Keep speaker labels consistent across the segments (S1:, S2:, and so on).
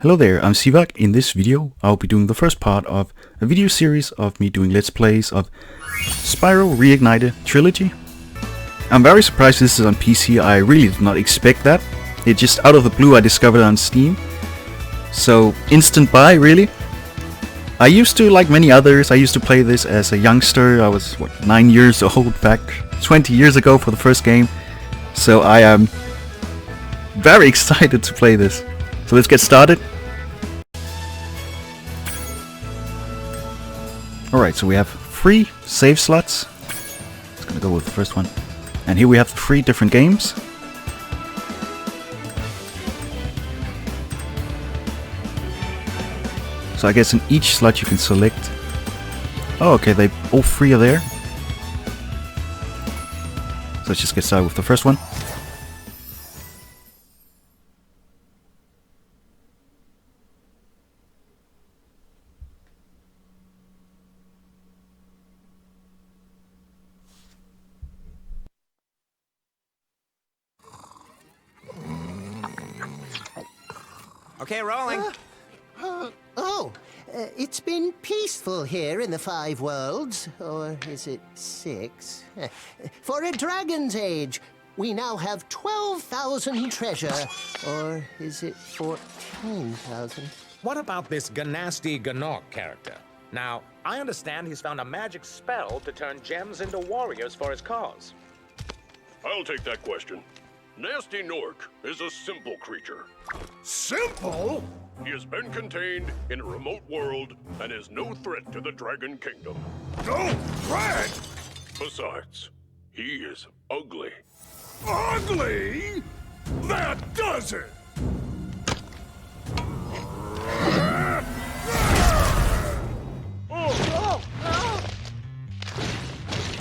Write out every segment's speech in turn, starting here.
S1: Hello there, I'm Sivak. In this video, I'll be doing the first part of a video series of me doing Let's Plays of Spyro Reignited Trilogy. I'm very surprised this is on PC. I really did not expect that. It just out of the blue I discovered it on Steam. So, instant buy, really. I used to, like many others, I used to play this as a youngster. I was, 9 years old back 20 years ago for the first game. So I am very excited to play this. So let's get started. Alright, so we have 3 save slots. Just gonna go with the first one. And here we have the 3 different games. So I guess in each slot you can select... Oh, okay, all 3 are there. So let's just get started with the first one.
S2: Okay, rolling.
S3: It's been peaceful here in the 5 worlds, or is it 6? For a dragon's age, we now have 12,000 treasure, or is it 14,000?
S2: What about this Ganasty Ganok character? Now, I understand he's found a magic spell to turn gems into warriors for his cause.
S4: I'll take that question. Nasty Nork is a simple creature.
S5: Simple?
S4: He has been contained in a remote world and is no threat to the Dragon Kingdom.
S5: No threat?
S4: Besides, he is ugly.
S5: Ugly? That does it!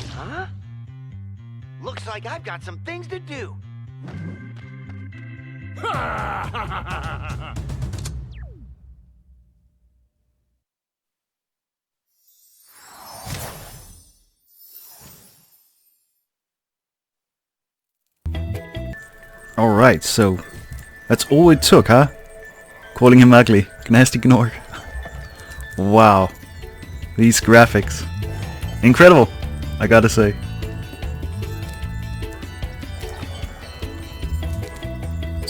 S6: Huh? Looks like I've got some things to do.
S1: Alright, so that's all it took, huh? Calling him ugly. Nasty Gnorg. Wow. These graphics. Incredible, I gotta say.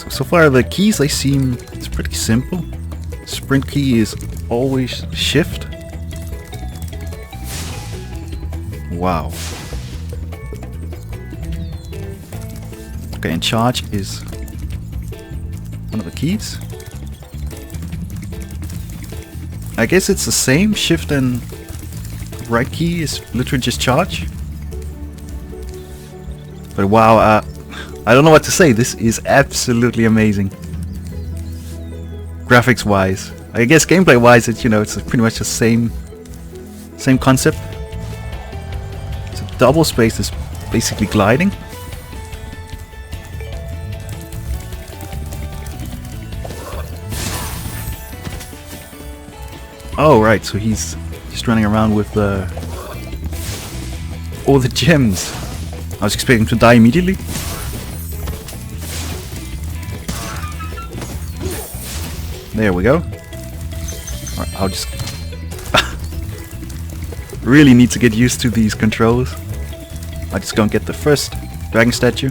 S1: So far the keys it's pretty simple. Sprint key is always shift. Wow. Okay, and charge is one of the keys. I guess it's the same. Shift and right key is literally just charge. But wow, I don't know what to say. This is absolutely amazing. Graphics wise. I guess gameplay wise it's pretty much the same concept. So double space is basically gliding. Oh right, so he's just running around with all the gems. I was expecting him to die immediately. There we go. Alright, I'll just... really need to get used to these controls. I'll just go and get the first dragon statue.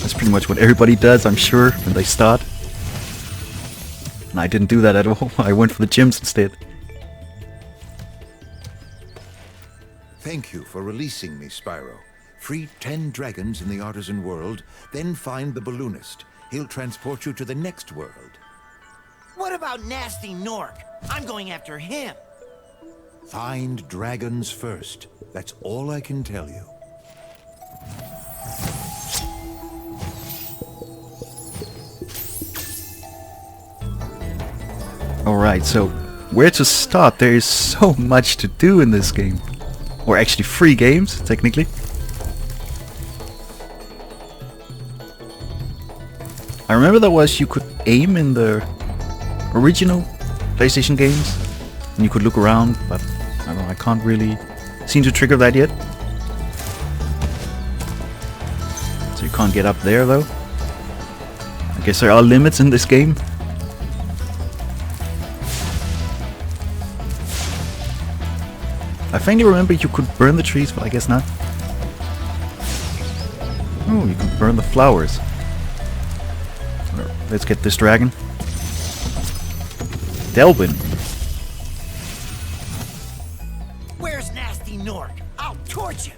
S1: That's pretty much what everybody does, I'm sure, when they start. And I didn't do that at all. I went for the gems instead.
S7: Thank you for releasing me, Spyro. Free 10 dragons in the Artisan world, then find the balloonist. He'll transport you to the next world.
S6: What about Nasty Nork? I'm going after him.
S7: Find dragons first. That's all I can tell you.
S1: Alright, so where to start? There is so much to do in this game. Or actually 3 games, technically. I remember you could aim in the original PlayStation games. And you could look around, but I don't know, I can't really seem to trigger that yet. So you can't get up there though. Guess there are limits in this game. I faintly remember you could burn the trees, but I guess not. Oh, you can burn the flowers. Let's get this dragon. Delvin.
S6: Where's Nasty Nork? I'll torch you.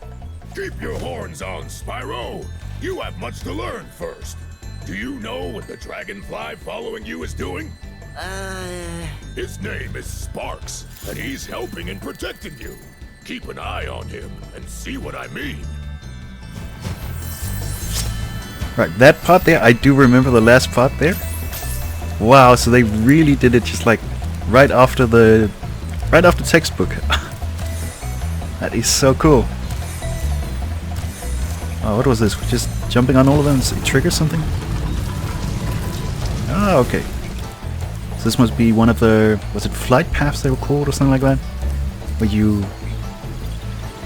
S5: Keep your horns on, Spyro. You have much to learn first. Do you know what the dragonfly following you is doing? His name is Sparks, and he's helping and protecting you. Keep an eye on him and see what I mean.
S1: Right, that part there, I do remember the last part there. Wow, so they really did it just like right after textbook. That is so cool. Oh, what was this? We're just jumping on all of them and trigger something? Ah, okay. So this must be one of the, was it flight paths they were called or something like that? Where you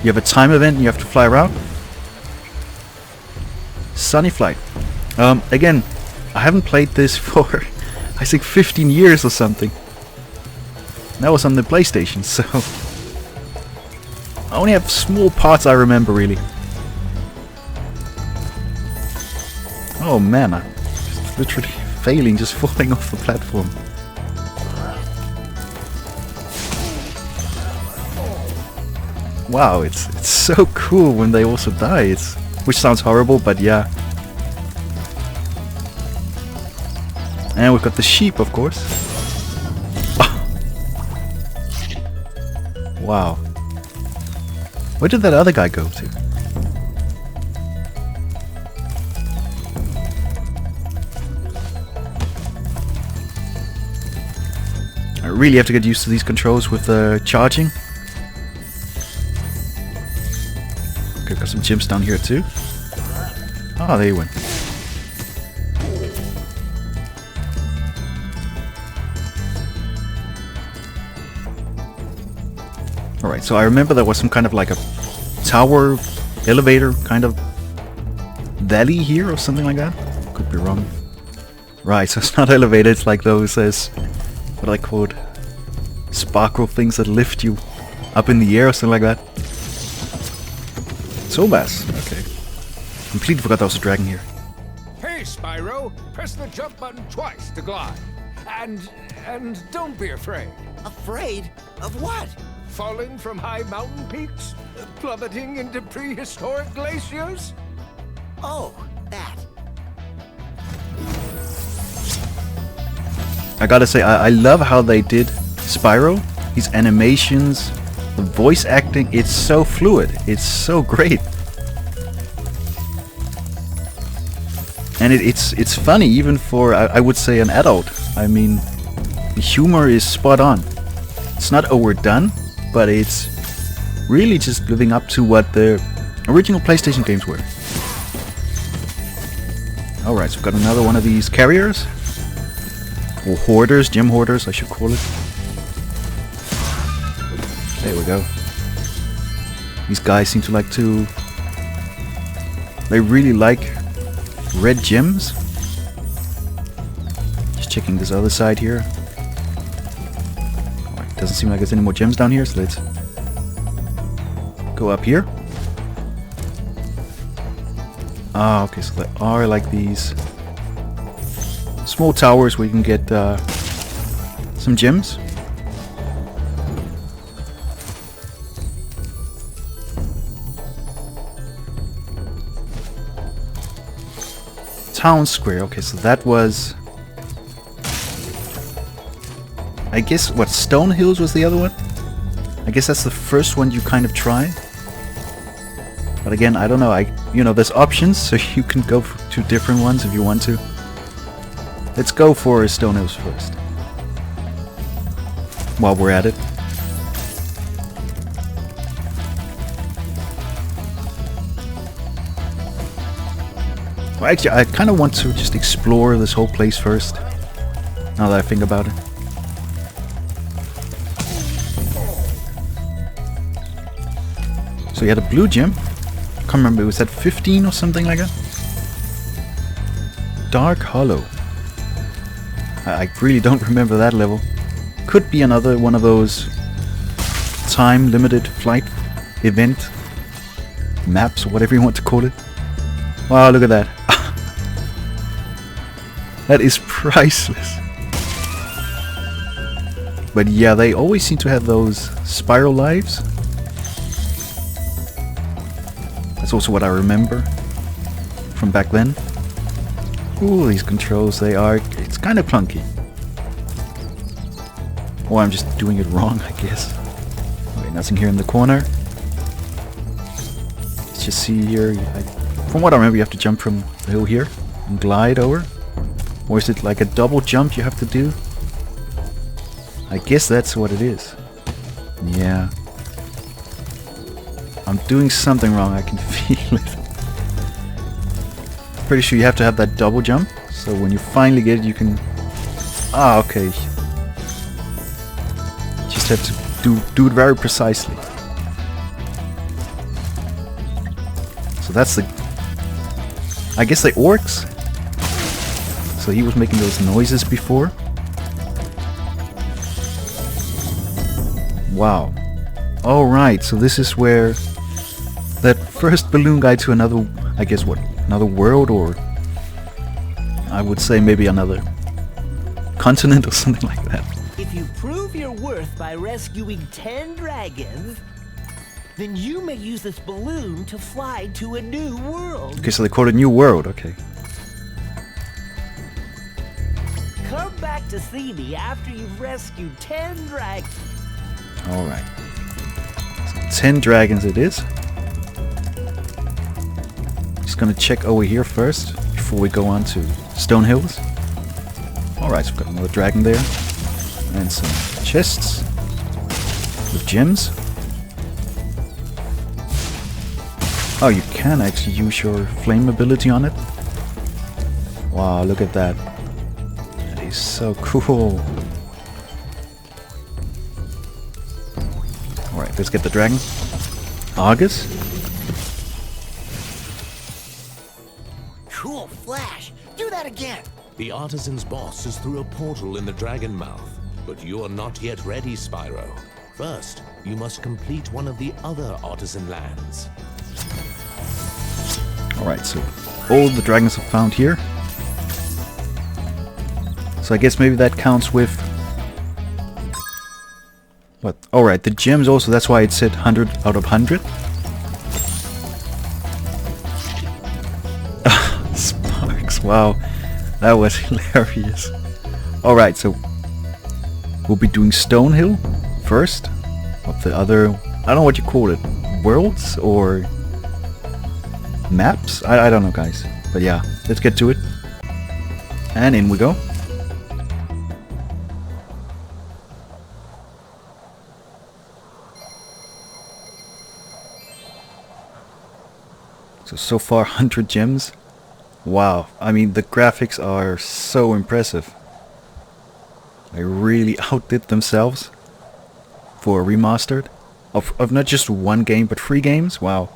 S1: have a time event and you have to fly around? Sunny Flight. Again, I haven't played this for I think 15 years or something. That was on the PlayStation, so I only have small parts I remember really. Oh man, I'm just literally failing, just falling off the platform. Wow, it's so cool when they also die. Which sounds horrible, but yeah. And we've got the sheep, of course. Wow. Where did that other guy go to? I really have to get used to these controls with charging. Okay, got some gems down here too. Ah, there you went. Alright, so I remember there was some kind of like a tower, elevator kind of valley here or something like that. Could be wrong. Right, so it's not elevated, it's like those, what are they called? Sparkle things that lift you up in the air or something like that. Soulbass, okay. Completely forgot there was a dragon here.
S8: Hey, Spyro! Press the jump button twice to glide. And don't be afraid.
S6: Afraid? Of what?
S8: Falling from high mountain peaks? Plummeting into prehistoric glaciers?
S6: Oh, that.
S1: I gotta say, I love how they did Spyro. His animations, the voice acting, it's so fluid. It's so great. And it's funny even for, I would say, an adult. I mean, the humor is spot on. It's not overdone, but it's really just living up to what the original PlayStation games were. Alright, so we've got another one of these carriers. Or hoarders, gem hoarders I should call it. There we go. These guys seem to like to... They really like red gems. Just checking this other side here. Alright, doesn't seem like there's any more gems down here, so let's go up here. Ah, okay, so there are like these small towers where you can get some gems. Town Square, okay, so that was... I guess, what, Stone Hills was the other one? I guess that's the first one you kind of try. But again, I don't know, you know, there's options, so you can go to different ones if you want to. Let's go for Stone Hills first. While we're at it. Well, actually, I kind of want to just explore this whole place first. Now that I think about it. So you had a blue gem. I can't remember, was that 15 or something like that? Dark Hollow. I really don't remember that level. Could be another one of those time-limited flight event maps, or whatever you want to call it. Wow, look at that. That is priceless. But yeah, they always seem to have those Spyro lives. That's also what I remember from back then. Ooh, these controls, it's kind of clunky. Or I'm just doing it wrong, I guess. Okay, nothing here in the corner. Let's just see here. From what I remember, you have to jump from the hill here and glide over. Or is it like a double jump you have to do? I guess that's what it is. Yeah. I'm doing something wrong, I can feel it. Pretty sure you have to have that double jump, so when you finally get it you can... Ah, okay. Just have to do it very precisely. So that's the... I guess the orcs? So he was making those noises before. Wow. Alright, so this is where that first balloon guy to another, I guess what, another world, or I would say maybe another continent or something like that.
S9: If you prove your worth by rescuing 10 dragons, then you may use this balloon to fly to a new world.
S1: Okay, so they call it New World, okay.
S9: Come back to see me after you've rescued 10 dragons.
S1: Alright. So 10 dragons it is. Just gonna check over here first before we go on to Stone Hills. Alright, so we've got another dragon there. And some chests with gems. Oh, you can actually use your flame ability on it. Wow, look at that. That is so cool. Alright, let's get the dragon. Argus.
S6: Cool flash. Do that again.
S10: The Artisans' boss is through a portal in the dragon mouth, but you are not yet ready, Spyro. First, you must complete one of the other Artisan lands.
S1: Alright, so all the dragons are found here. So I guess maybe that counts with... What? Alright, the gems also, that's why it said 100 out of 100. Sparks, wow. That was hilarious. Alright, so we'll be doing Stonehill first. Of the other, I don't know what you call it, worlds or maps? I don't know, guys. But yeah, let's get to it. And in we go. So far 100 gems. Wow, I mean the graphics are so impressive. They really outdid themselves for a remastered of not just one game but 3 games. Wow.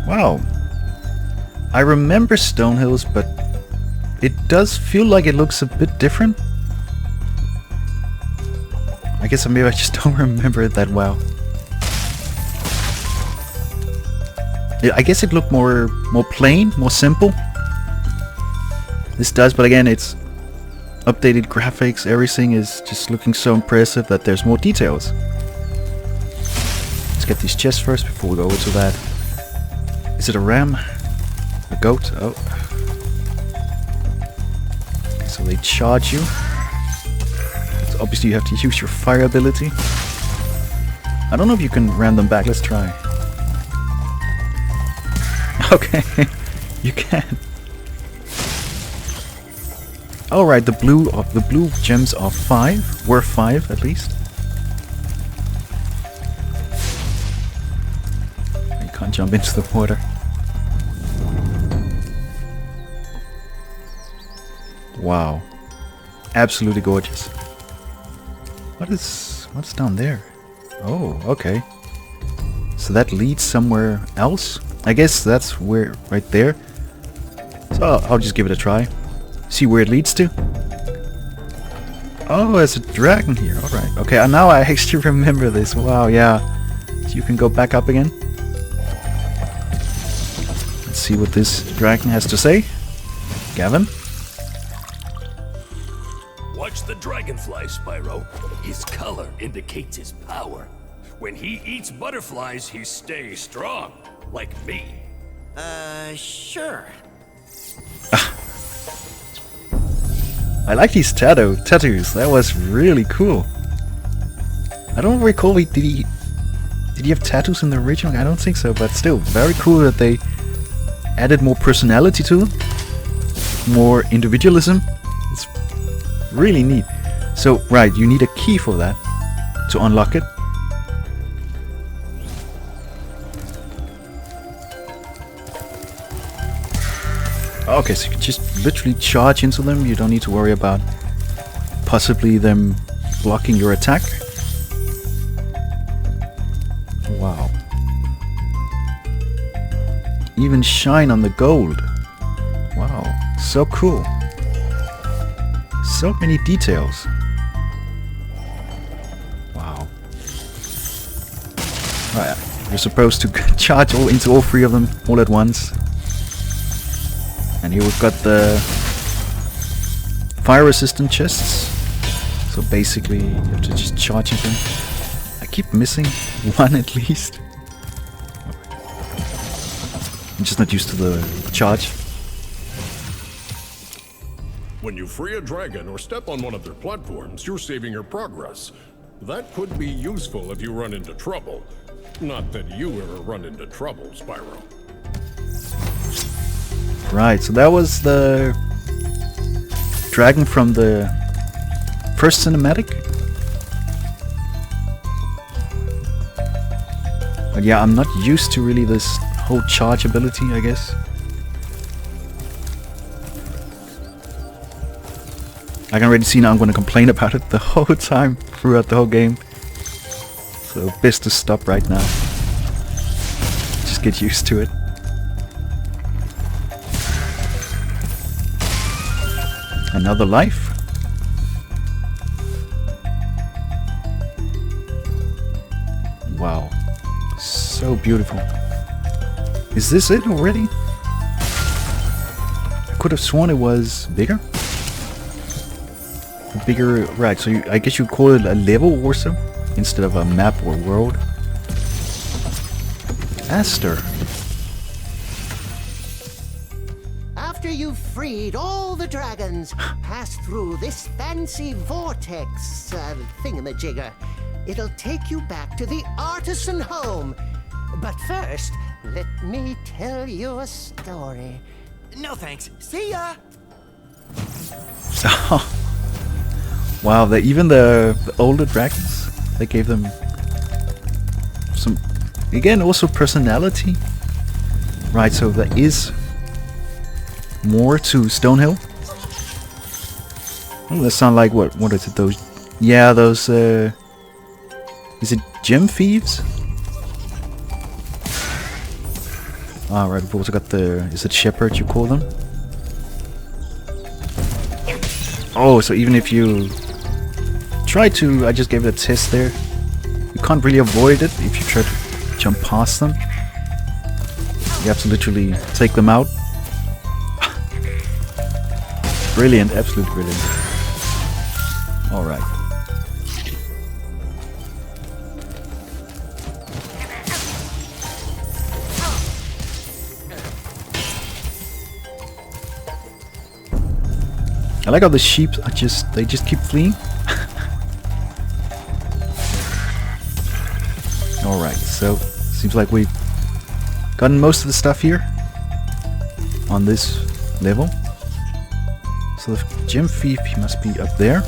S1: Wow. I remember Stonehills, but it does feel like it looks a bit different. I guess maybe I just don't remember it that well. I guess it looked more plain, more simple. This does, but again, it's updated graphics. Everything is just looking so impressive that there's more details. Let's get these chests first before we go over to that. Is it a ram? A goat? Oh. So they charge you. Obviously you have to use your fire ability. I don't know if you can ram them back. Let's try. Okay, you can. Alright, the blue gems are 5. Were 5 at least. You can't jump into the water. Wow. Absolutely gorgeous. What's down there? Oh, okay. So that leads somewhere else? I guess that's where, right there. So I'll just give it a try. See where it leads to. Oh, there's a dragon here. Alright. Okay, and now I actually remember this. Wow, yeah. So you can go back up again. Let's see what this dragon has to say. Gavin?
S5: Watch the dragonfly, Spyro. His color indicates his power. When he eats butterflies, he stays strong. Like me.
S6: Sure.
S1: I like these tattoos. That was really cool. I don't recall, did he have tattoos in the original? I don't think so, but still, very cool that they added more personality to them. More individualism. It's really neat. So, right, you need a key for that to unlock it. Okay, so you can just literally charge into them. You don't need to worry about possibly them blocking your attack. Wow. Even shine on the gold. Wow, so cool. So many details. Wow. Right, you're supposed to charge into all three of them all at once. And here we've got the fire resistant chests. So basically you have to just charge into them. I keep missing one at least. I'm just not used to the charge.
S4: When you free a dragon or step on one of their platforms, you're saving your progress. That could be useful if you run into trouble. Not that you ever run into trouble, Spyro.
S1: Right, so that was the dragon from the first cinematic. But yeah, I'm not used to really this whole charge ability, I guess. I can already see now I'm going to complain about it the whole time throughout the whole game. So best to stop right now. Just get used to it. Another life. Wow. So beautiful. Is this it already? I could have sworn it was bigger. Bigger, right, so I guess you'd call it a level or so, instead of a map or world. Aster.
S3: After you've freed all the dragons, pass through this fancy vortex thingamajigger. It'll take you back to the artisan home. But first, let me tell you a story.
S6: No thanks. See ya!
S1: Wow, even the older dragons, they gave them some, again, also personality. Right, so there is more to Stonehill. Oh, that sound like what is it, those, yeah, those, is it gem thieves? Alright, we've also got the, is it shepherd you call them? Oh, so even if you try to, I just gave it a test there, you can't really avoid it if you try to jump past them. You have to literally take them out. Brilliant, absolutely brilliant. Alright. I like how the sheep are they just keep fleeing. Alright, so seems like we've gotten most of the stuff here on this level. So the gem thief, he must be up there.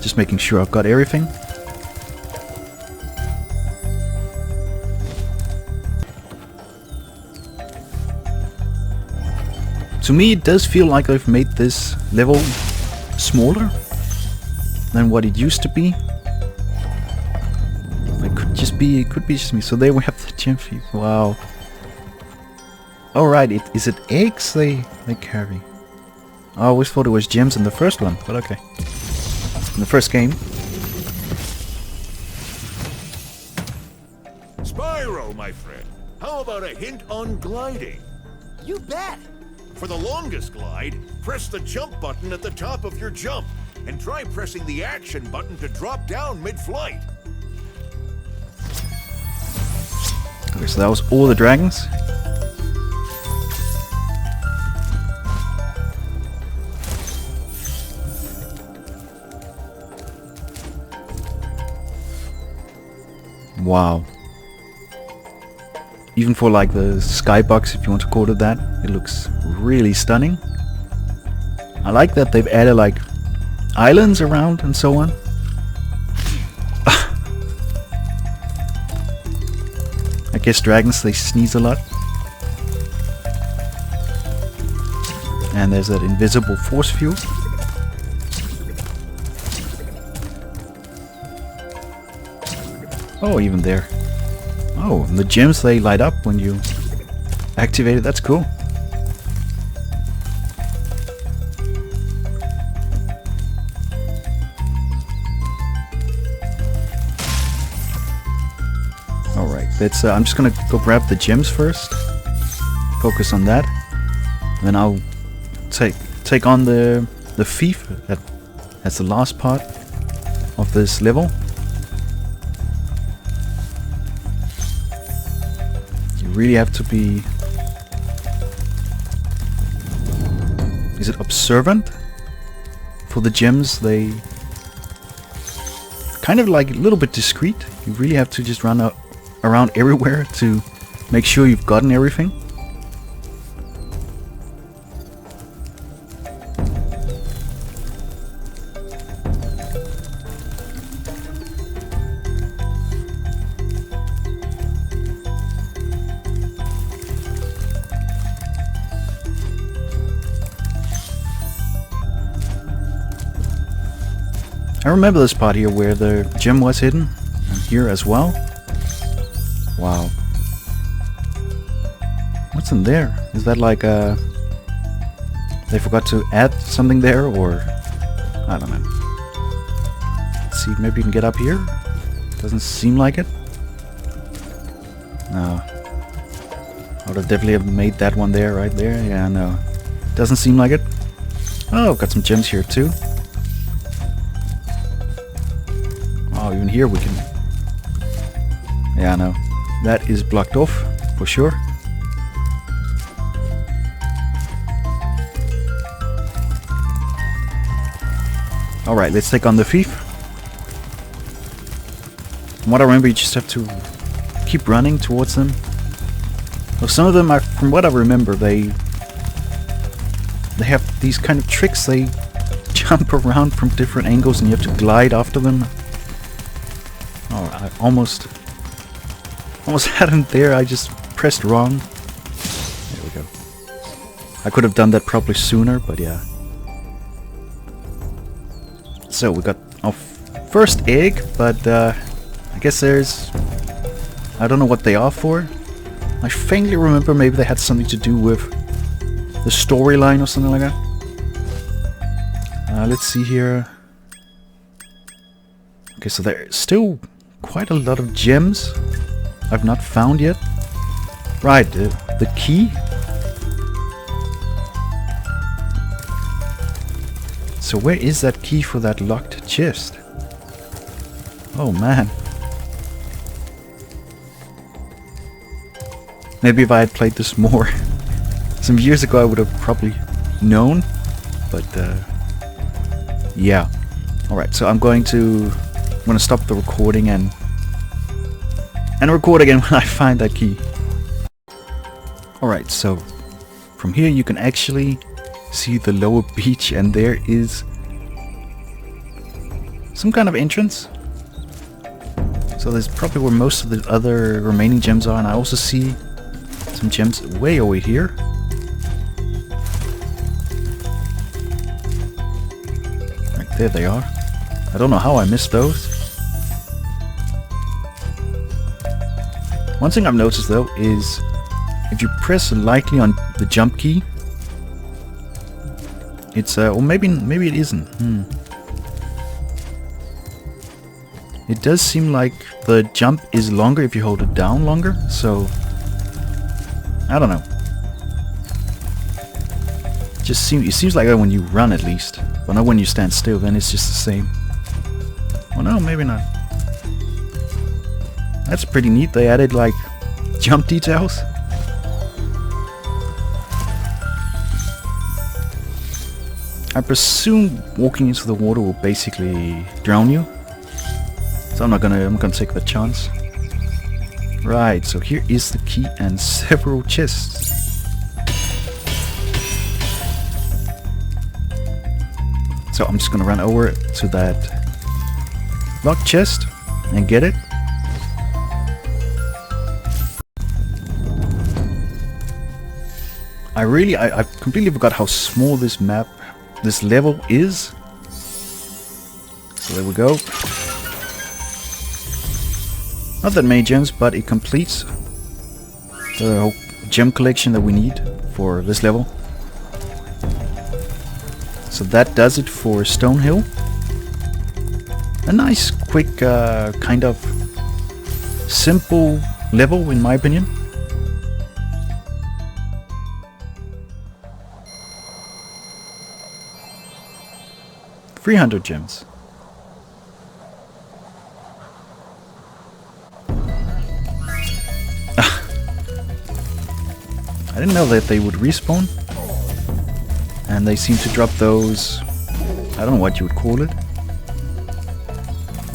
S1: Just making sure I've got everything. To me, it does feel like I've made this level smaller than what it used to be. be, it could be just me. So there we have the gem thief. Wow. Alright, is it eggs they carry? I always thought it was gems in the first one, but okay. In the first game.
S5: Spyro, my friend, how about a hint on gliding?
S6: You bet.
S5: For the longest glide, press the jump button at the top of your jump, and try pressing the action button to drop down mid-flight.
S1: Okay, so that was all the dragons. Wow. Even for like the skybox, if you want to call it that, it looks really stunning. I like that they've added like islands around and so on. I guess dragons, they sneeze a lot. And there's that invisible force field. Oh, even there. Oh, and the gems, they light up when you activate it. That's cool. Alright, let's I'm just gonna go grab the gems first. Focus on that. And then I'll take on the thief. That's the last part of this level. Really have to be... Is it observant? For the gems, they... kind of like a little bit discreet. You really have to just run around everywhere to make sure you've gotten everything. I remember this part here where the gem was hidden, and here as well. Wow. What's in there? Is that like they forgot to add something there, or I don't know. Let's see, maybe you can get up here? Doesn't seem like it. No. I would have definitely have made that one there, right there. Yeah, no. Doesn't seem like it. Oh, got some gems here too. Oh, even here we can... Yeah, no. That is blocked off, for sure. Alright, let's take on the thief. From what I remember, you just have to keep running towards them. Well, some of them are, from what I remember, they have these kind of tricks. They jump around from different angles and you have to glide after them. Oh, I almost had him there. I just pressed wrong. There we go. I could have done that probably sooner, but yeah. So we got our first egg, but I guess there's... I don't know what they are for. I faintly remember maybe they had something to do with the storyline or something like that. Let's see here. Okay, so there's still quite a lot of gems I've not found yet. Right, the key. So where is that key for that locked chest? Oh man. Maybe if I had played this more some years ago I would have probably known. But yeah. Alright, so I'm going to stop the recording and record again when I find that key. Alright, so from here you can actually see the lower beach, and there is some kind of entrance. So there's probably where most of the other remaining gems are, and I also see some gems way over here. Right there they are. I don't know how I missed those. One thing I've noticed though is if you press lightly on the jump key, it's or maybe it isn't. It does seem like the jump is longer if you hold it down longer, so I don't know. It seems like that when you run at least, but not when you stand still. Then it's just the same. Oh no, maybe not. That's pretty neat. They added like jump details. I presume walking into the water will basically drown you. So I'm gonna take the chance. Right, so here is the key and several chests. So I'm just gonna run over to that locked chest and get it. I completely forgot how small this level is. So there we go. Not that many gems, but it completes the whole gem collection that we need for this level. So that does it for Stonehill. A nice, quick, kind of simple level in my opinion. $300 gems. I didn't know that they would respawn. And they seem to drop those, I don't know what you would call it.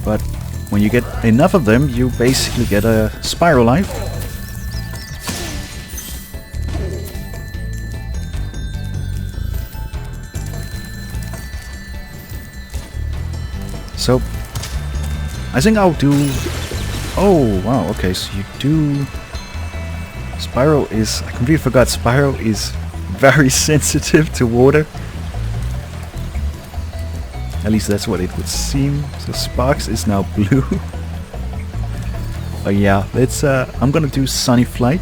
S1: But when you get enough of them, you basically get a Spyro life. So, I think I'll do... Oh, wow, okay, so you do... Spyro is... I completely forgot Spyro is very sensitive to water. At least that's what it would seem. So Sparks is now blue. Oh yeah, let's... I'm gonna do Sunny Flight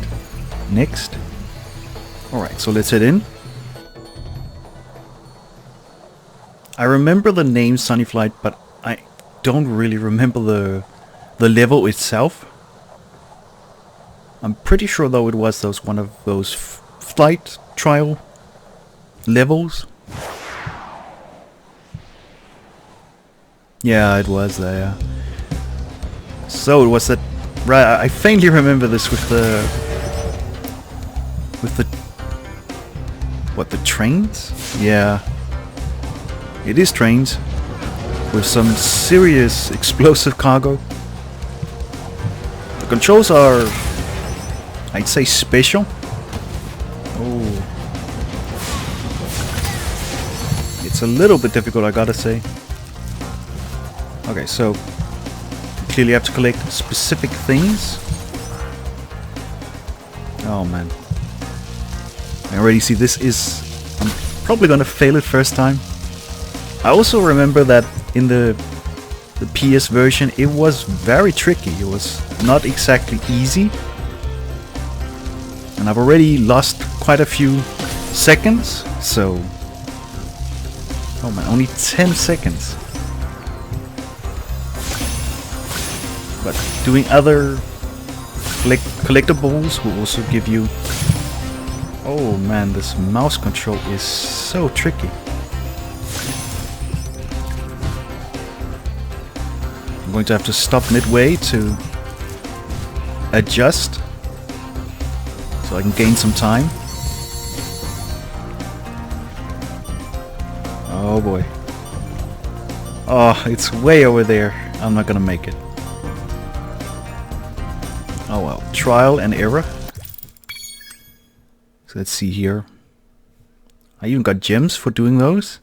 S1: next. Alright, so let's head in. I remember the name Sunny Flight, but I don't really remember the level itself. I'm pretty sure though it was one of those flight trial levels. Yeah, it was there. So it was that. Right, I faintly remember this with the what, the trains? Yeah, it is trains with some serious explosive cargo. The controls are, I'd say, special. Oh, it's a little bit difficult, I gotta say. Okay, so you clearly have to collect specific things. Oh man, I already see this is... I'm probably gonna fail it first time. I also remember that in the PS version it was very tricky. It was not exactly easy. And I've already lost quite a few seconds, so... Oh man, only 10 seconds. But doing other collectibles will also give you... Oh man, this mouse control is so tricky. I'm going to have to stop midway to adjust so I can gain some time. Oh boy. Oh, it's way over there. I'm not gonna make it. Oh well, trial and error. So let's see here. I even got gems for doing those.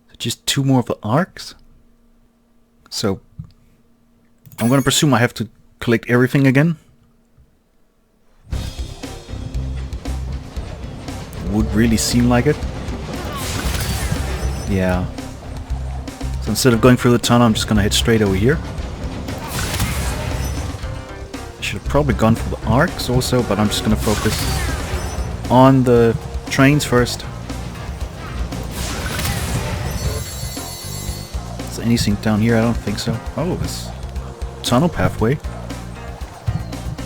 S1: So just 2 more of the arcs. So I'm gonna presume I have to collect everything again. Would really seem like it. Yeah. So instead of going through the tunnel, I'm just gonna head straight over here. Should have probably gone for the arcs also, but I'm just gonna focus on the trains first. Is there anything down here? I don't think so. Oh, this tunnel pathway.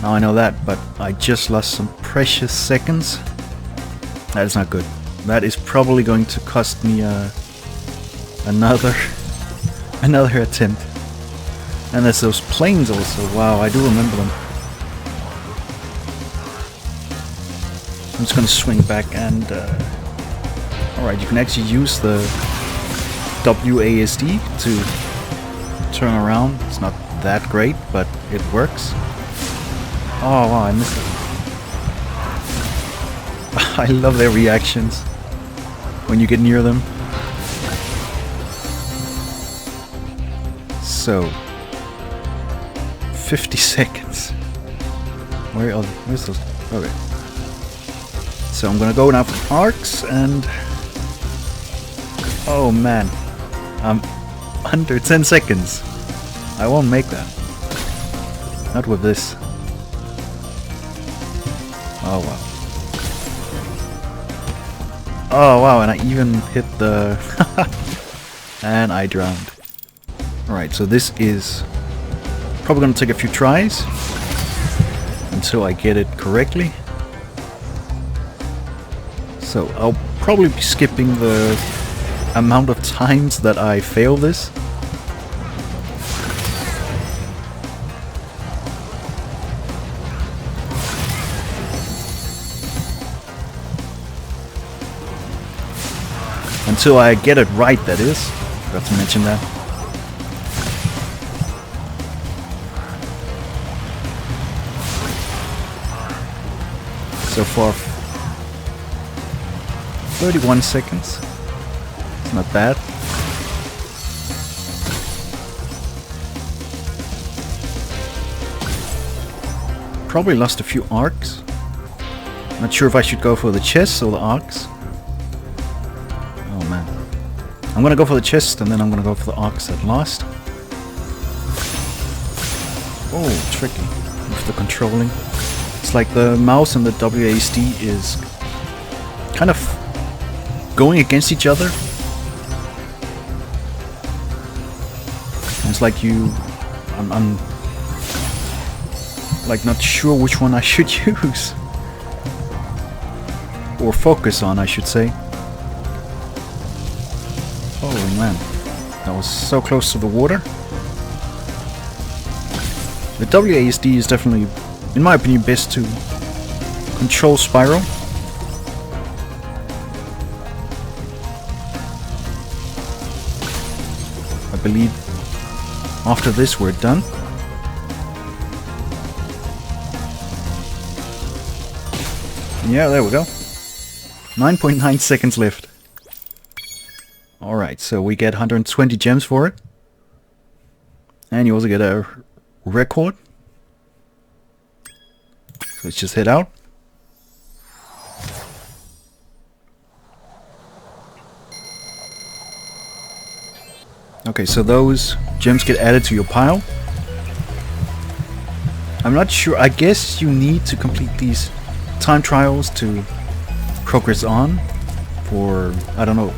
S1: Now I know that, but I just lost some precious seconds. That is not good. That is probably going to cost me another attempt. And there's those planes also. Wow, I do remember them. I'm just gonna swing back and alright, you can actually use the WASD to turn around. It's not that great, but it works. Oh wow, I missed it. I love their reactions when you get near them. So 50 seconds. Where's those? Okay. So I'm gonna go now for arcs and... Oh man. I'm under 10 seconds. I won't make that. Not with this. Oh wow. Oh wow, and I even hit the... and I drowned. Alright, so this is probably gonna take a few tries until I get it correctly. So I'll probably be skipping the amount of times that I fail this. Until I get it right, that is. Forgot to mention that. So far, 31 seconds. It's not bad. Probably lost a few arcs. Not sure if I should go for the chests or the arcs. Oh man. I'm gonna go for the chest and then I'm gonna go for the arcs at last. Oh, tricky with the controlling. It's like the mouse and the WASD is kind of going against each other. It's like I'm like not sure which one I should use. Or focus on, I should say. Oh man, that was so close to the water. The WASD is definitely, in my opinion, best to control Spyro. I believe after this we're done. Yeah, there we go. 9.9 seconds left. Alright, so we get 120 gems for it. And you also get a record. So let's just head out. Okay, so those gems get added to your pile. I'm not sure, I guess you need to complete these time trials to progress on for, I don't know,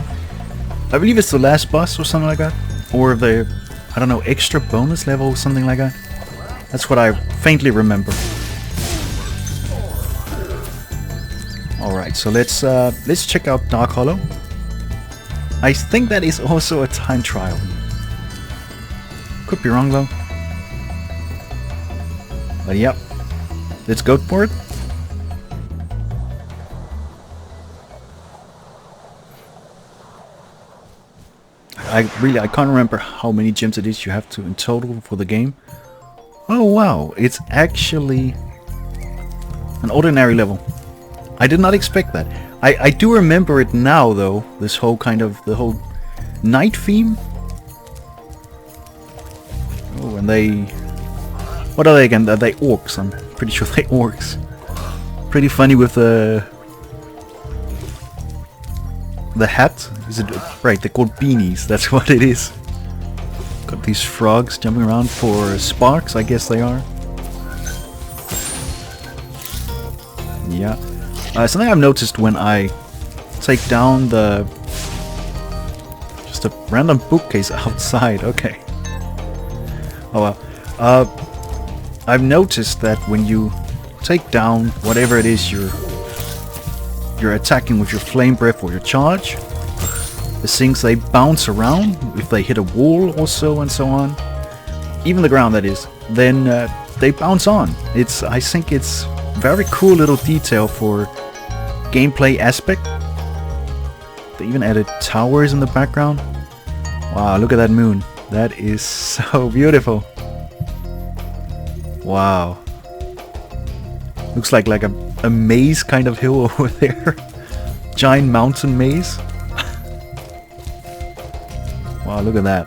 S1: I believe it's the last boss or something like that, or the, I don't know, extra bonus level or something like that. That's what I faintly remember. Alright, so let's check out Dark Hollow. I think that is also a time trial. Could be wrong though. But yep, let's go for it. I can't remember how many gems it is you have to in total for the game. Oh wow, it's actually an ordinary level. I did not expect that. I do remember it now though, this whole kind of, the whole night theme. Oh, and they... What are they again? Are they orcs? I'm pretty sure they're orcs. Pretty funny with the hat. Is it right? They're called beanies. That's what it is. Got these frogs jumping around for sparks. I guess they are. Yeah. Something I've noticed when I take down just a random bookcase outside. Okay. Oh well. I've noticed that when you take down whatever it is you're attacking with your flame breath or your charge, the things, they bounce around if they hit a wall or so and so on. Even the ground, that is. Then they bounce on. I think it's very cool little detail for gameplay aspect. They even added towers in the background. Wow, look at that moon. That is so beautiful. Wow. Looks like a maze kind of hill over there. Giant mountain maze. Wow, look at that.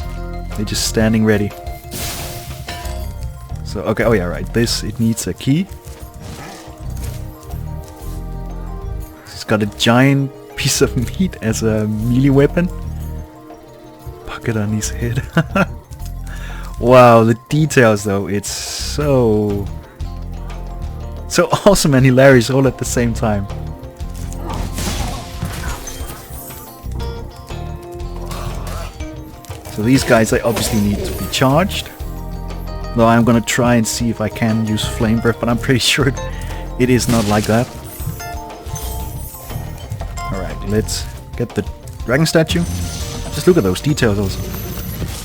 S1: They're just standing ready. So, okay, oh yeah, right. It needs a key. It's got a giant piece of meat as a melee weapon. Bucket on his head. Wow, the details though, it's so awesome and hilarious all at the same time. So these guys, they obviously need to be charged. Though I'm gonna try and see if I can use flame breath, but I'm pretty sure it is not like that. Alright, let's get the dragon statue. Just look at those details also.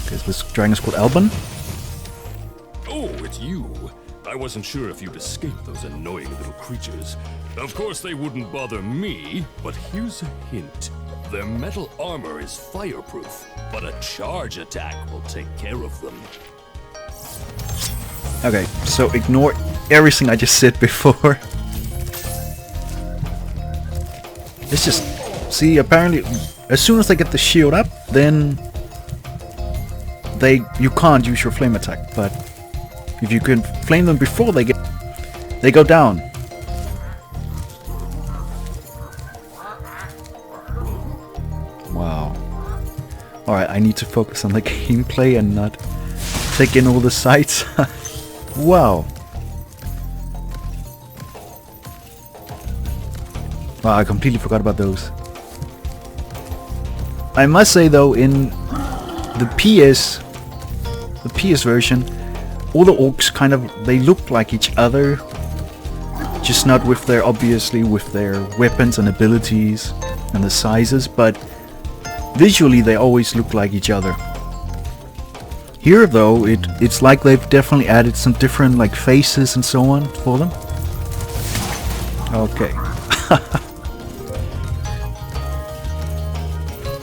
S1: Okay, this dragon is called Alban.
S11: Oh, it's you. I wasn't sure if you'd escape those annoying little creatures. Of course they wouldn't bother me, but here's a hint. Their metal armor is fireproof, but a charge attack will take care of them.
S1: Okay, so ignore everything I just said before. Let's just see, apparently as soon as they get the shield up, then you can't use your flame attack, but if you can flame them before they go down. Wow. Alright, I need to focus on the gameplay and not take in all the sights. Wow. Wow, I completely forgot about those. I must say though, in the PS version, all the orcs kind of, they look like each other, just not with their, obviously with their weapons and abilities and the sizes, but visually they always look like each other. Here though, it's like they've definitely added some different like faces and so on for them. Okay.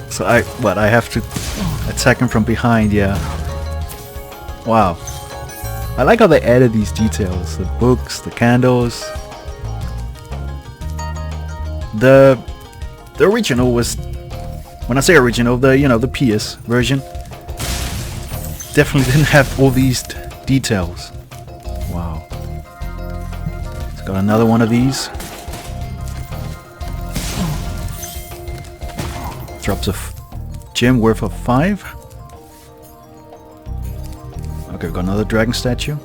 S1: So I have to attack him from behind, yeah. Wow. I like how they added these details. The books, the candles. The original was, when I say original, the PS version definitely didn't have all these details. Wow. It's got another one of these. Drops a gem worth of 5. Okay, we've got another dragon statue.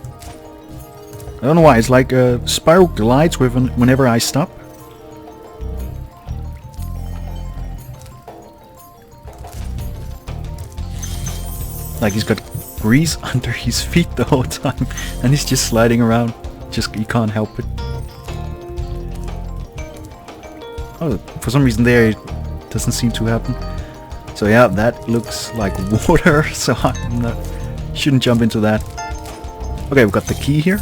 S1: I don't know why, it's like Spyro glides whenever I stop. Like he's got grease under his feet the whole time and he's just sliding around. You can't help it. Oh, for some reason there it doesn't seem to happen. So yeah, that looks like water, so shouldn't jump into that. Okay, we've got the key here.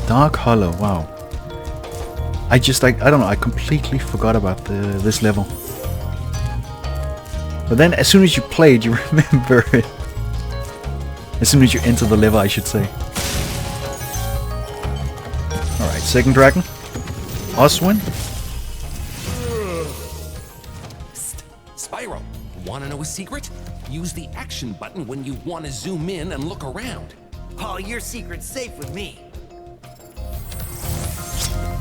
S1: Dark Hollow, wow. I don't know, I completely forgot about this level. But then as soon as you play it, you remember it. As soon as you enter the level, I should say. Alright, second dragon. Oswin.
S10: Spyro, wanna know a secret? Use the action button when you wanna zoom in and look around.
S6: Oh, your secret's safe with me.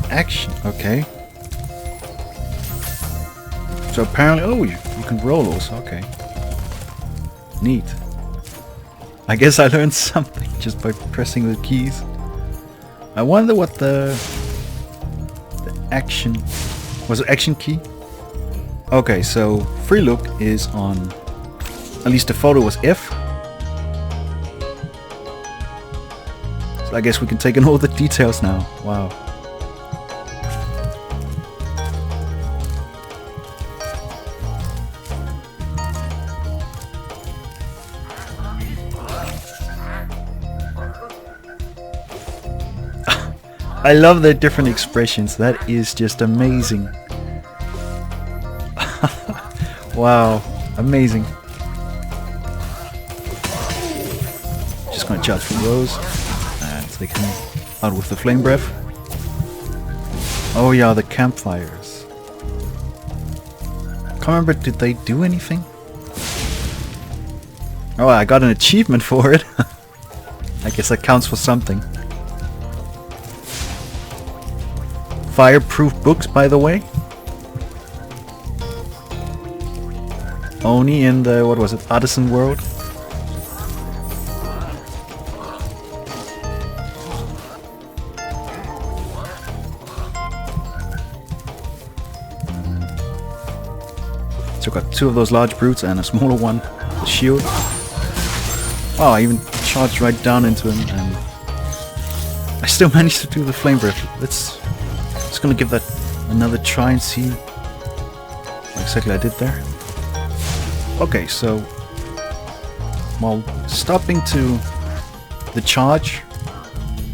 S1: Action, okay. So apparently, oh, you can roll also, okay. Neat. I guess I learned something just by pressing the keys. I wonder what the action... Was it action key? Okay, so free look is on... At least the photo was F. So I guess we can take in all the details now. Wow. I love the different expressions. That is just amazing. Wow, amazing. Just gonna charge for those and take him out with the flame breath. Oh yeah, the campfires. Can't remember, did they do anything? Oh, I got an achievement for it. I guess that counts for something. Fireproof books, by the way. Only in the, what was it, Artisan world. So got two of those large brutes and a smaller one, the shield. Oh, I even charged right down into him and I still managed to do the flame breath. Just gonna give that another try and see what exactly I did there. Okay, so while stopping to the charge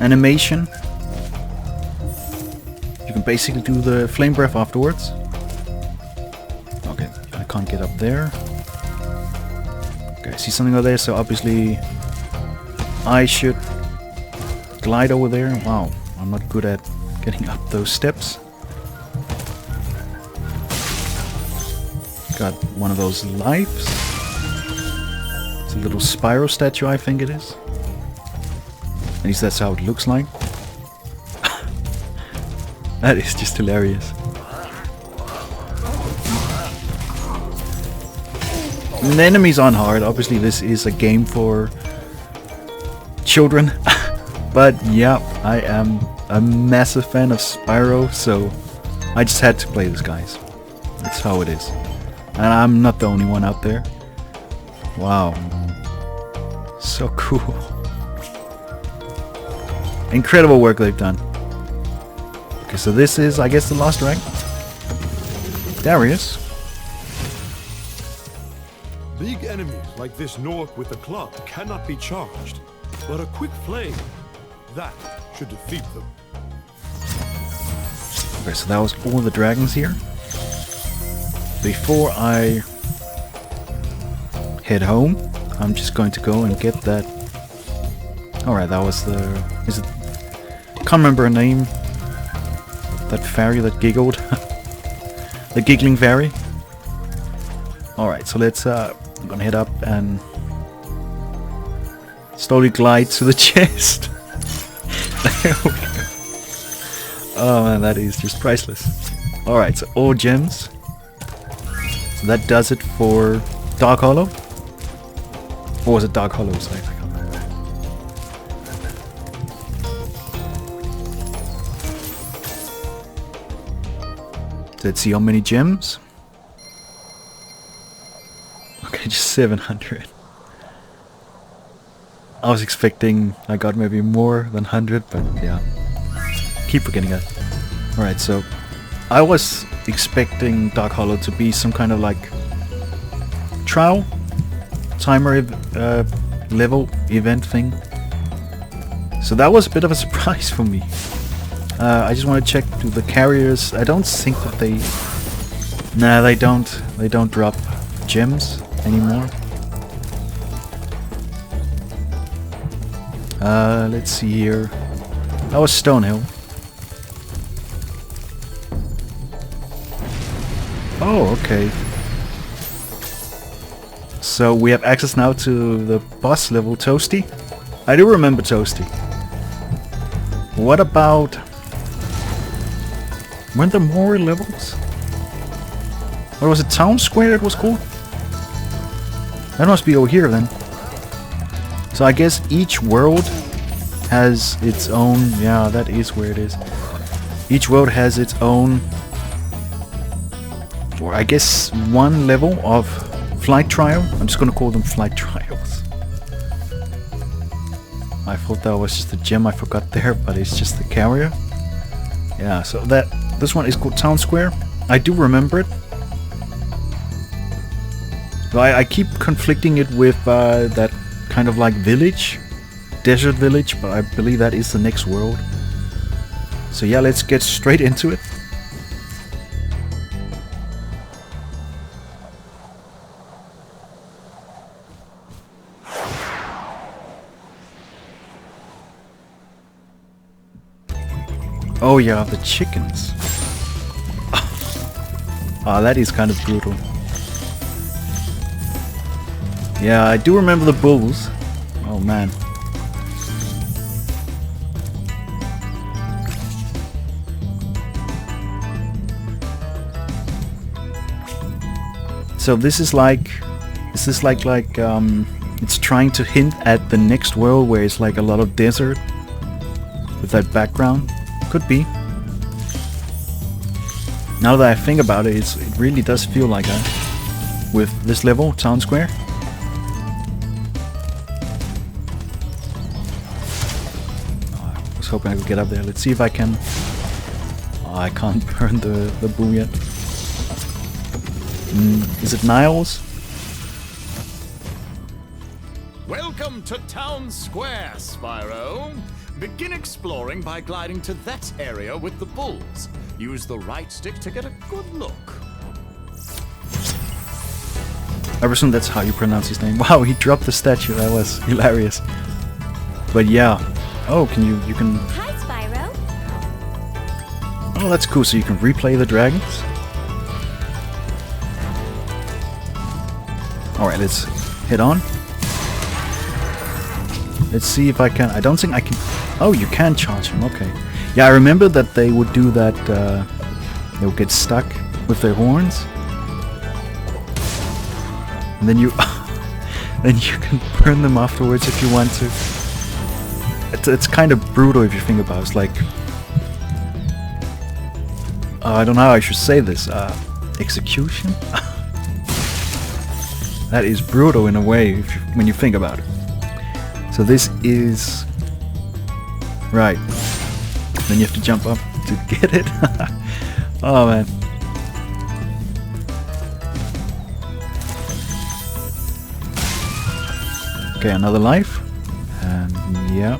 S1: animation, you can basically do the flame breath afterwards. Okay, I can't get up there. Okay, I see something over there, so obviously I should glide over there. Wow, I'm not good at getting up those steps. Got one of those lives. It's a little Spyro statue, I think it is. At least that's how it looks like. That is just hilarious. And the enemies aren't hard. Obviously this is a game for children. But yeah, I am a massive fan of Spyro, so I just had to play this, guys. That's how it is. And I'm not the only one out there. Wow. So cool. Incredible work they've done. Okay, so this is, I guess, the last rank. There he is.
S12: Big enemies like this Nork with the club cannot be charged, but a quick flame, that should defeat them.
S1: Okay, so that was all the dragons here. Before I head home, I'm just going to go and get that. Alright, that was the... Is it... Can't remember her name. That fairy that giggled. The giggling fairy. Alright, so let's... I'm gonna head up and slowly glide to the chest. There we go. Oh man, that is just priceless. Alright, so all gems. So that does it for Dark Hollow. Or was it Dark Hollow? Sorry, I can't remember. Let's see how many gems. Okay, just 700. I was expecting I got maybe more than 100, but yeah. Keep forgetting that. Alright, so I was expecting Dark Hollow to be some kind of like trial timer level event thing. So that was a bit of a surprise for me. I just want to check to the carriers. I don't think that they... Nah, they don't drop gems anymore. Let's see here. That was Stonehill. Oh, okay. So we have access now to the boss level, Toasty. I do remember Toasty. What about... Weren't there more levels? What was it, Town Square it was called? That must be over here then. So I guess each world has its own... Yeah, that is where it is. Each world has its own... or I guess one level of flight trial. I'm just gonna call them flight trials. I thought that was just a gem I forgot there, but it's just the carrier. Yeah, so this one is called Town Square. I do remember it. So I keep conflicting it with that kind of like village, desert village, but I believe that is the next world. So yeah, let's get straight into it. Oh yeah, the chickens. Ah, that is kind of brutal. Yeah, I do remember the bulls. Oh man. So this is like... is this like it's trying to hint at the next world where it's like a lot of desert with that background? Could be. Now that I think about it, it really does feel like that with this level, Town Square. Oh, I was hoping I could get up there. Let's see if I can. Oh, I can't burn the boo yet. Is it Niles?
S13: Welcome to Town Square, Spyro. Begin exploring by gliding to that area with the bulls. Use the right stick to get a good look.
S1: I presume that's how you pronounce his name. Wow, he dropped the statue. That was hilarious. But yeah. Oh, you can...
S14: Hi, Spyro.
S1: Oh, that's cool. So you can replay the dragons. Alright, let's head on. Let's see if I can... I don't think I can... Oh, you can charge him. Okay. Yeah, I remember that they would do that. They would get stuck with their horns. And then you... then you can burn them afterwards if you want to. It's kind of brutal if you think about it. It's like... I don't know how I should say this. Execution? That is brutal in a way when you think about it. So this is... right. Then you have to jump up to get it. Oh man. Okay, another life. And yeah.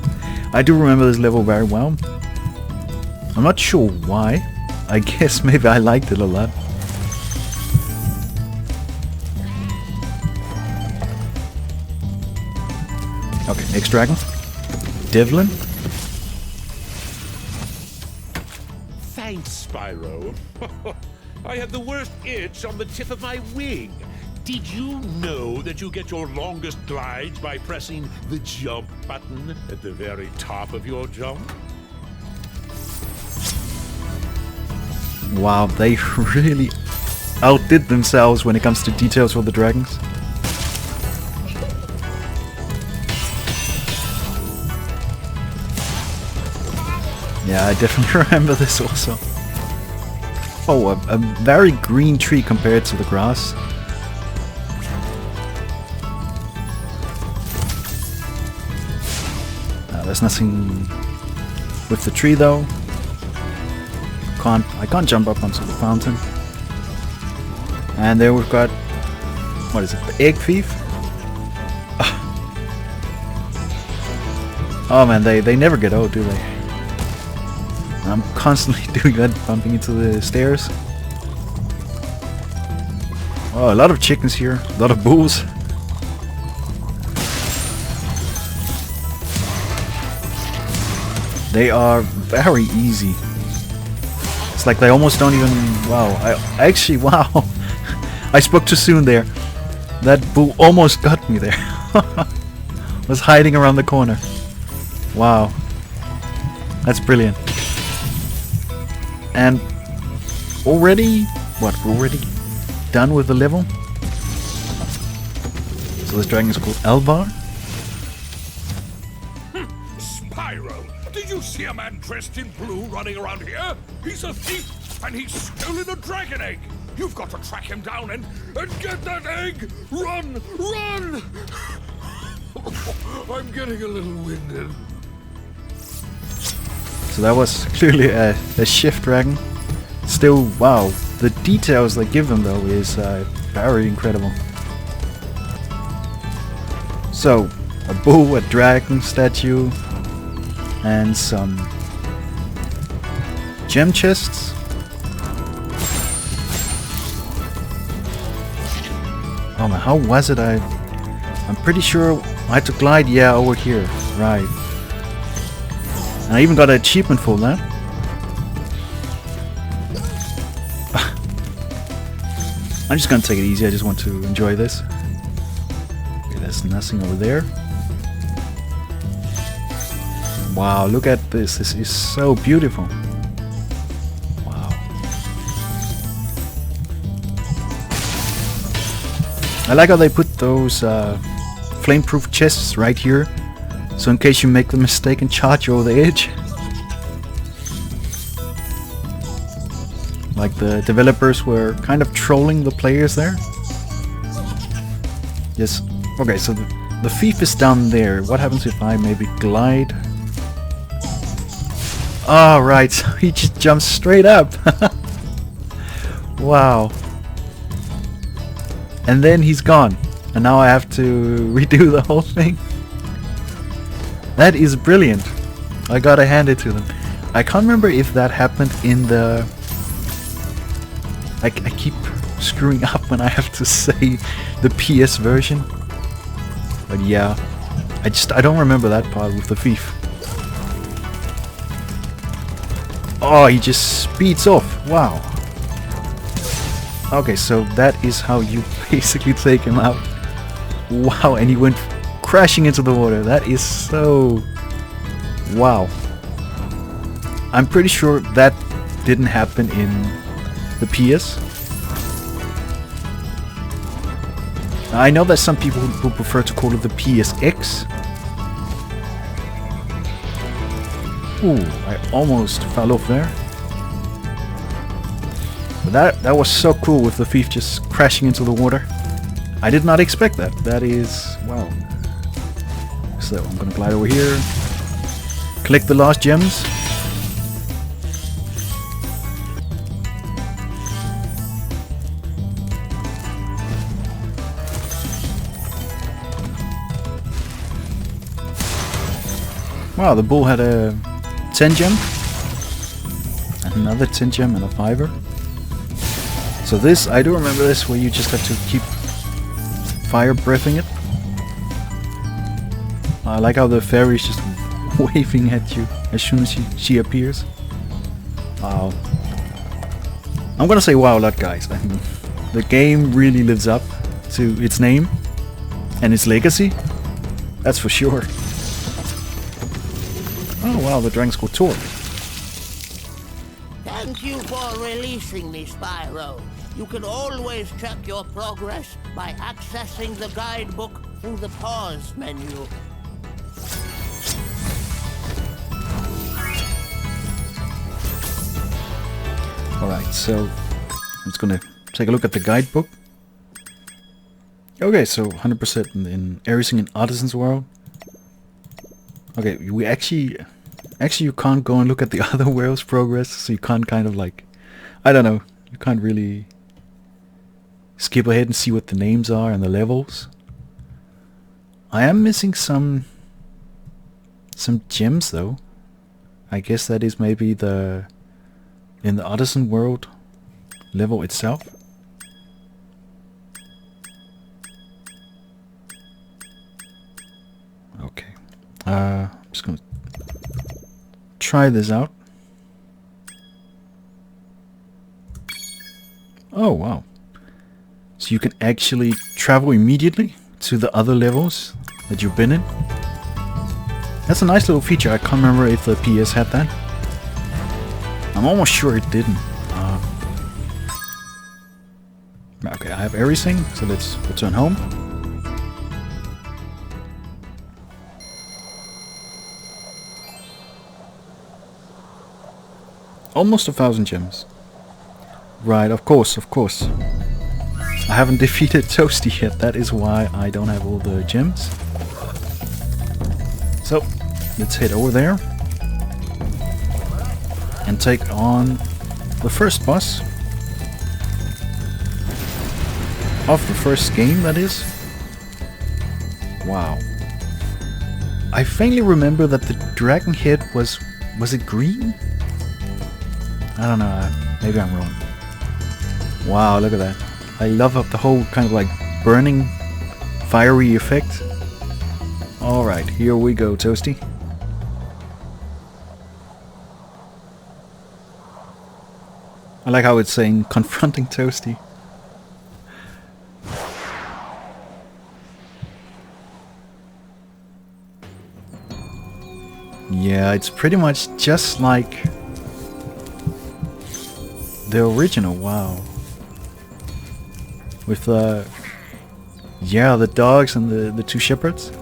S1: I do remember this level very well. I'm not sure why. I guess maybe I liked it a lot. Okay, next dragon. Devlin.
S5: Thanks, Spyro. I had the worst itch on the tip of my wing. Did you know that you get your longest glides by pressing the jump button at the very top of your jump?
S1: Wow, they really outdid themselves when it comes to details for the dragons. Yeah, I definitely remember this also. Oh, a very green tree compared to the grass. There's nothing with the tree though. I can't jump up onto the fountain. And there we've got, what is it, the egg thief? Oh man, they never get old, do they? I'm constantly doing that, bumping into the stairs. Oh, a lot of chickens here, a lot of bulls. They are very easy. It's like they almost don't even... Wow, I actually, wow. I spoke too soon there. That bull almost got me there. Was hiding around the corner. Wow. That's brilliant. And already... What, we're already done with the level? So this dragon is called Elvar.
S5: Spyro! Did you see a man dressed in blue running around here? He's a thief, and he's stolen a dragon egg! You've got to track him down and get that egg! Run! Run! I'm getting a little winded.
S1: So that was clearly a shift dragon. Still, wow, the details they give them though is very incredible. So, a bull, a dragon statue, and some gem chests. Oh man, how was it? I'm pretty sure I had to glide, yeah, over here, right. And I even got an achievement for that. I'm just gonna take it easy, I just want to enjoy this. Okay, there's nothing over there. Wow, look at this, this is so beautiful. Wow. I like how they put those flame-proof chests right here. So in case you make the mistake and charge over the edge. Like the developers were kind of trolling the players there. Yes. Okay, so the thief is down there. What happens if I maybe glide? Oh, right. So he just jumps straight up. Wow. And then he's gone. And now I have to redo the whole thing. That is brilliant. I gotta hand it to them. I can't remember if that happened in the... I keep screwing up when I have to say the PS version. But yeah, I don't remember that part with the thief. Oh, he just speeds off. Wow. Okay, so that is how you basically take him out. Wow, and he went crashing into the water. That is so... Wow. I'm pretty sure that didn't happen in the PS. I know there's some people who prefer to call it the PSX. Ooh, I almost fell off there. But that was so cool with the thief just crashing into the water. I did not expect that. That is... wow. So I'm gonna glide over here. Collect the last gems. Wow, the bull had a 10 gem, and another 10 gem and a 5er. So this, I do remember this, where you just have to keep fire breathing it. I like how the fairy is just waving at you as soon as she appears. Wow. I'm gonna say wow a lot, guys. I mean, the game really lives up to its name and its legacy. That's for sure. Oh wow, the dragon's got torque.
S9: Thank you for releasing me, Spyro. You can always check your progress by accessing the guidebook through the pause menu.
S1: Alright, so I'm just gonna take a look at the guidebook. Okay, so 100% in everything in Artisans world. Okay, we actually you can't go and look at the other world's progress, so you can't kind of like, I don't know, you can't really skip ahead and see what the names are and the levels. I am missing some gems though. I guess that is maybe in the Artisan world level itself. Okay. I'm just gonna try this out. Oh wow. So you can actually travel immediately to the other levels that you've been in. That's a nice little feature. I can't remember if the PS had that. I'm almost sure it didn't. Okay, I have everything, so let's return home. Almost 1,000 gems. Right, of course. I haven't defeated Toasty yet, that is why I don't have all the gems. So, let's head over there. And take on the first boss. Of the first game, that is. Wow. I faintly remember that the dragon head was it green? I don't know, maybe I'm wrong. Wow, look at that. I love the whole kind of like burning, fiery effect. Alright, here we go, Toasty. I like how it's saying confronting Toasty. Yeah, it's pretty much just like the original, wow. With the dogs and the two shepherds.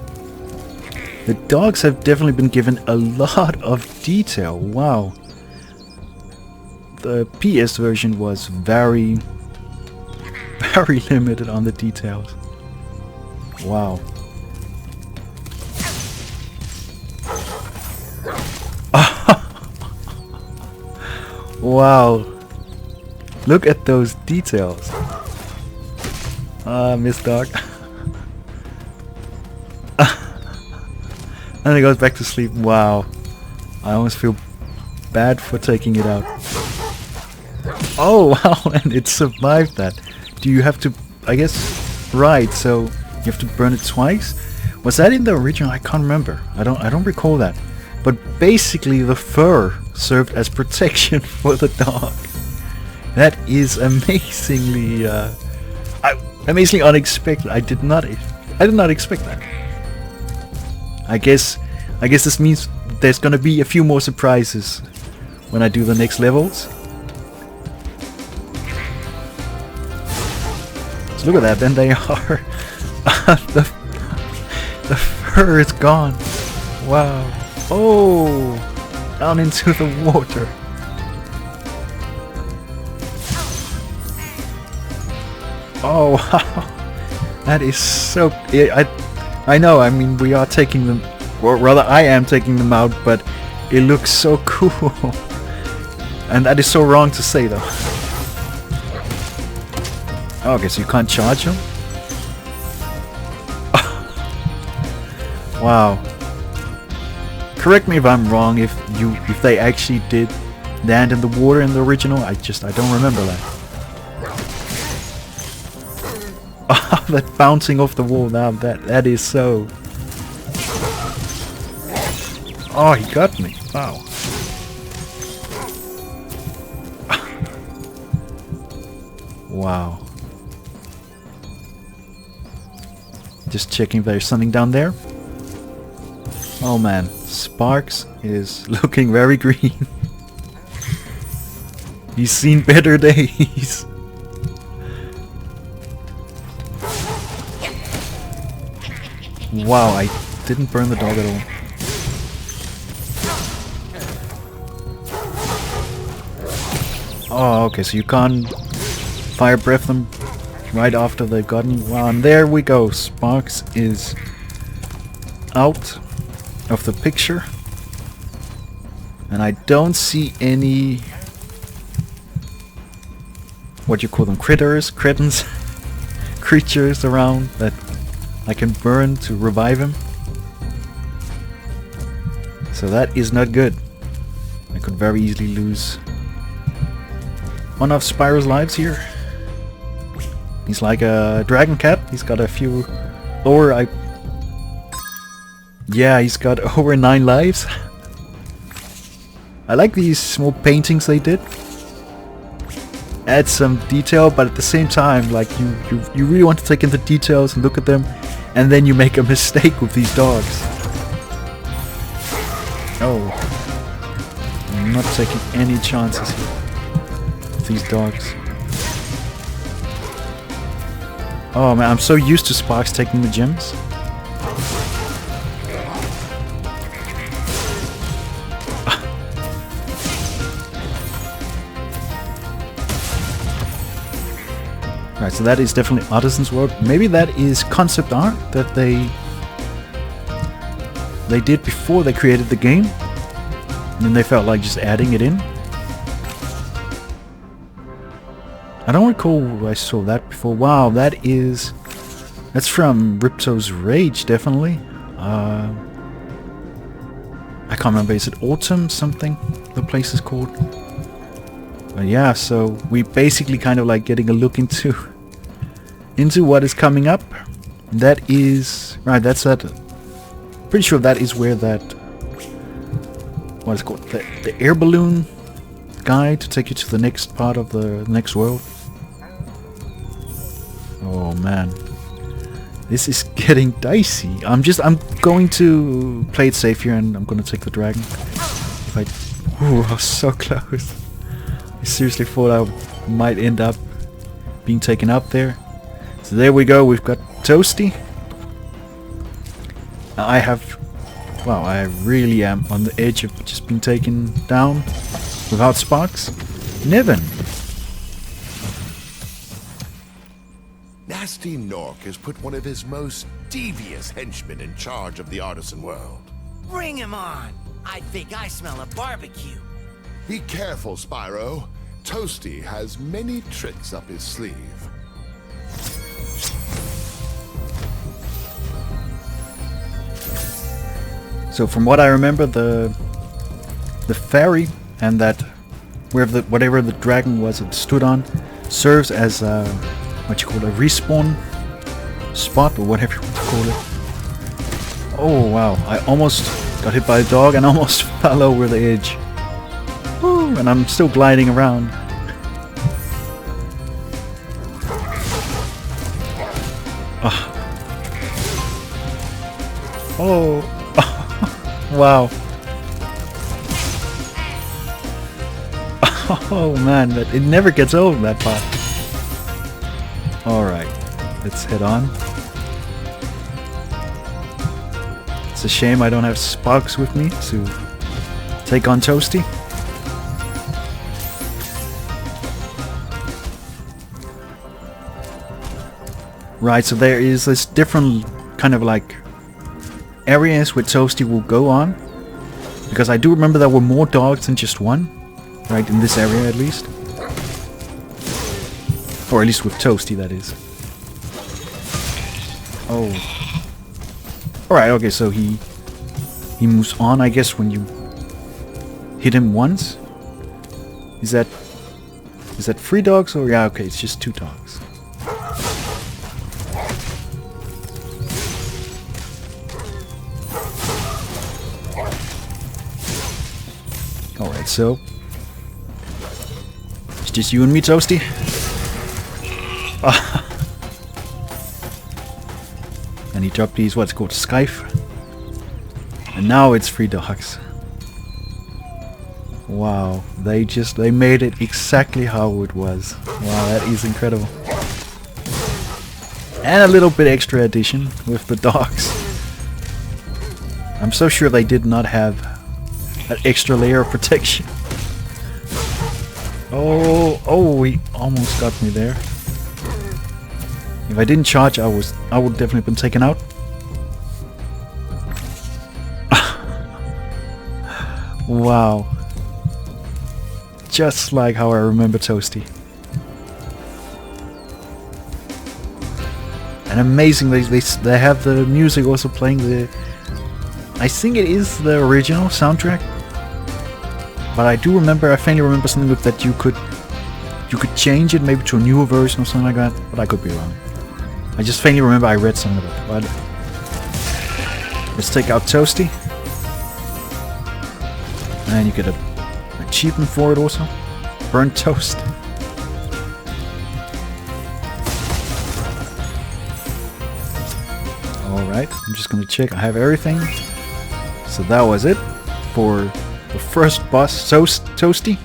S1: The dogs have definitely been given a lot of detail, wow. The PS version was very limited on the details. Wow. Wow. Look at those details. Miss Dog. And it goes back to sleep. Wow. I almost feel bad for taking it out. Oh wow, and it survived that. Do you have to, I guess, right, so you have to burn it twice? Was that in the original? I can't remember. I don't recall that. But basically the fur served as protection for the dog. That is amazingly amazingly unexpected. I did not expect that. I guess this means there's gonna be a few more surprises when I do the next levels. So look at that, then they are the fur is gone. Wow. Oh, down into the water. Oh wow, that is so. I know. I mean, we are taking them, or rather, I am taking them out, but it looks so cool, and that is so wrong to say, though. Okay, so you can't charge them. Wow. Correct me if I'm wrong. If they actually did land in the water in the original, I don't remember that. That bouncing off the wall now, that is so. Oh, he got me! Wow. Wow. Just checking if there's something down there. Oh man, Sparks is looking very green. He's seen better days. Wow, I didn't burn the dog at all. Oh, okay, so you can't fire breath them right after they've gotten you. Wow, and there we go. Sparks is out of the picture. And I don't see any, what you call them, cretins, creatures around that I can burn to revive him. So that is not good. I could very easily lose one of Spyro's lives here. He's like a dragon cat. He's got a few lower. Yeah, he's got over 9 lives. I like these small paintings they did. Add some detail, but at the same time, like you really want to take in the details and look at them, and then you make a mistake with these dogs. Oh, I'm not taking any chances here with these dogs. Oh man, I'm so used to Sparks taking the gems. Right, so that is definitely Artisans world. Maybe that is concept art that they did before they created the game, and then they felt like just adding it in. I don't recall I saw that before. Wow, that's from Ripto's Rage, definitely. I can't remember, is it Autumn something the place is called? But yeah, so we basically kind of like getting a look into what is coming up. That is right, that's that. Pretty sure that is where that, what is it called, the air balloon guy to take you to the next part of the next world. Oh man, this is getting dicey. I'm going to play it safe here, and I'm going to take the dragon. Ooh, I was so close. I seriously thought I might end up being taken up there. So there we go, we've got Toasty. Now I really am on the edge of just being taken down without sparks. Niven.
S5: Nasty Nork has put one of his most devious henchmen in charge of the artisan world.
S6: Bring him on! I think I smell a barbecue.
S5: Be careful, Spyro. Toasty has many tricks up his sleeve.
S1: So from what I remember, the ferry and that whatever the dragon was it stood on serves as a, what you call a respawn spot, or whatever you want to call it. Oh wow, I almost got hit by a dog and almost fell over the edge. Woo, and I'm still gliding around. Oh, wow. Oh man, it never gets old, that part. Alright, let's head on. It's a shame I don't have Sparks with me to take on Toasty. Right, so there is this different kind of like areas where Toasty will go on, because I do remember there were more dogs than just one, right, in this area at least, or at least with Toasty, that is. Oh, alright, okay, so he moves on, I guess, when you hit him once. Is that 3 dogs, or yeah, okay, it's just 2 dogs. Alright, so it's just you and me, Toasty. And he dropped these, what's called Scythe. And now it's 3 dogs. Wow, they made it exactly how it was. Wow, that is incredible. And a little bit extra addition with the dogs. I'm so sure they did not have an extra layer of protection. Oh, he almost got me there. If I didn't charge, I would definitely been taken out. Wow. Just like how I remember Toasty. And amazing, they have the music also playing I think it is the original soundtrack. But I faintly remember something with that you could change it maybe to a newer version or something like that, but I could be wrong. I just faintly remember I read something about it. But let's take out Toasty. And you get an achievement for it also. Burnt toast. Alright, I'm just gonna check. I have everything. So that was it for the first boss, Toasty.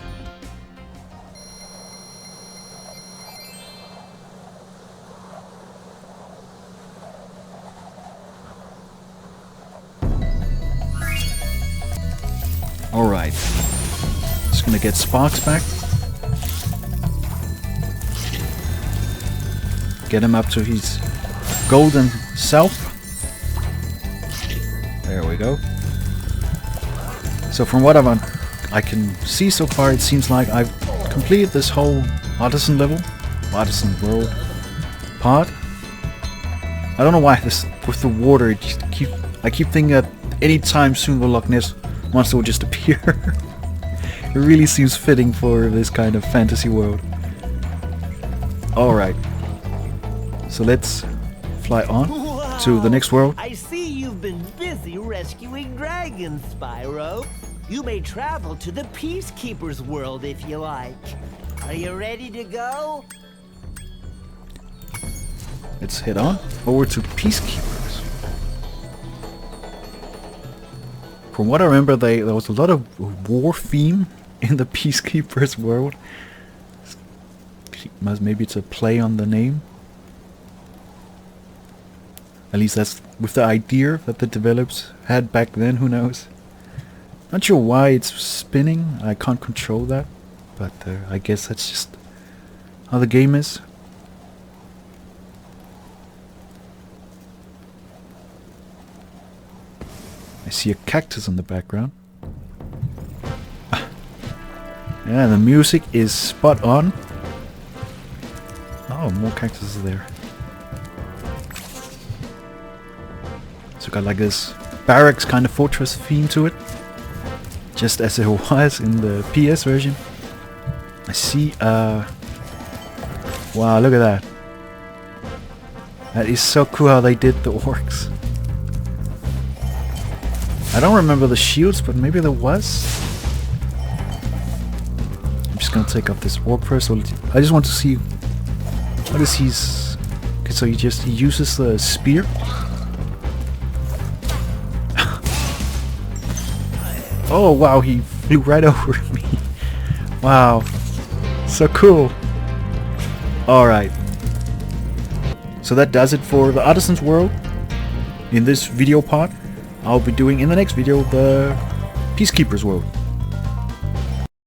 S1: Alright. Just gonna get Sparks back. get him up to his golden self. There we go. So from what I can see so far, it seems like I've completed this whole Artisan level, Artisan world part. I don't know why this with the water. I keep thinking that anytime soon the Loch Ness monster will just appear. It really seems fitting for this kind of fantasy world. Alright. So let's fly on to the next world.
S9: I see you've been busy rescuing dragons, Spyro. You may travel to the Peacekeeper's world if you like. Are you ready to go?
S1: Let's head on over to Peacekeepers. From what I remember, there was a lot of war theme in the Peacekeepers world. Maybe it's a play on the name. At least that's with the idea that the developers had back then, who knows. Not sure why it's spinning, I can't control that. But I guess that's just how the game is. I see a cactus in the background. Yeah, the music is spot on. Oh, more cactuses there. So got like this barracks kind of fortress theme to it. Just as it was in the PS version. I see, wow, look at that. That is so cool how they did the orcs. I don't remember the shields, but maybe there was. I'm just gonna take off this orc first. I just want to see what is his. Okay, so he uses the spear. Oh wow, he flew right over me. Wow, so cool. Alright. So that does it for the Artisans world in this video part. I'll be doing in the next video the Peacekeepers world.